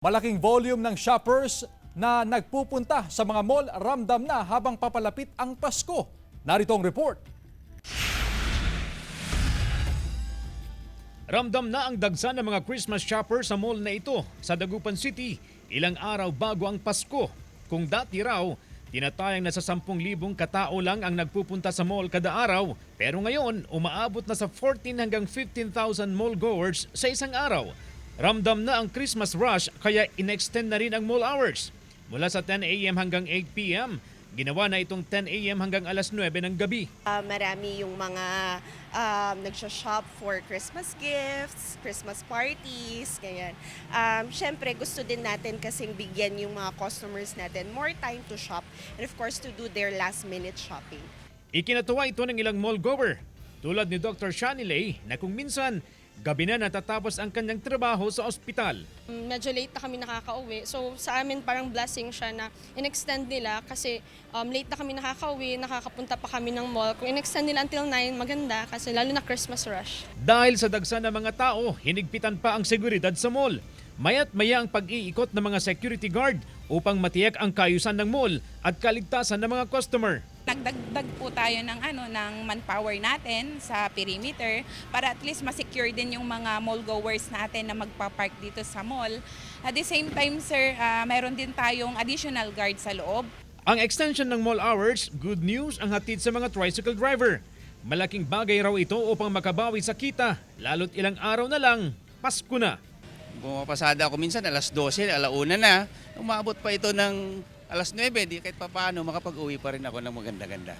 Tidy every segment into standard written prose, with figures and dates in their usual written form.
Malaking volume ng shoppers na nagpupunta sa mga mall ramdam na habang papalapit ang Pasko. Narito ang report. Ramdam na ang dagsa ng mga Christmas shoppers sa mall na ito sa Dagupan City ilang araw bago ang Pasko. Kung dati raw, tinatayang nasa 10,000 katao lang ang nagpupunta sa mall kada araw, pero ngayon umaabot na sa 14 hanggang 15,000 mall goers sa isang araw. Ramdam na ang Christmas rush kaya in-extend na rin ang mall hours. Mula sa 10 a.m. hanggang 8 p.m., ginawa na itong 10 a.m. hanggang alas 9 ng gabi. Marami yung mga nagsha-shop for Christmas gifts, Christmas parties, ganyan. Siyempre, gusto din natin kasing bigyan yung mga customers natin more time to shop and of course to do their last-minute shopping. Ikinatuwa ito ng ilang mall goer, tulad ni Dr. Shani Lay na kung minsan gabi na natatapos ang kanyang trabaho sa ospital. Medyo late na kami nakakauwi. So sa amin parang blessing siya na in-extend nila kasi late na kami nakakauwi, nakakapunta pa kami ng mall. Kung in-extend nila until 9, maganda kasi lalo na Christmas rush. Dahil sa dagsa ng mga tao, hinigpitan pa ang seguridad sa mall. Maya't maya ang pag-iikot ng mga security guard upang matiyak ang kaayusan ng mall at kaligtasan ng mga customer. Nagdagdag po tayo ng manpower natin sa perimeter para at least ma-secure din yung mga mall goers natin na magpa-park dito sa mall. At the same time, sir, mayroon din tayong additional guard sa loob. Ang extension ng mall hours, good news ang hatid sa mga tricycle driver. Malaking bagay raw ito upang makabawi sa kita, lalo't ilang araw na lang, Pasko na. Pumapasada ako minsan alas 12, alauna na. Umabot pa ito ng alas 9, di kahit papaano makapag-uwi pa rin ako ng maganda-ganda.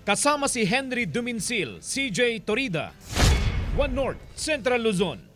Kasama si Henry Duminsil, CJ Torida, One North, Central Luzon.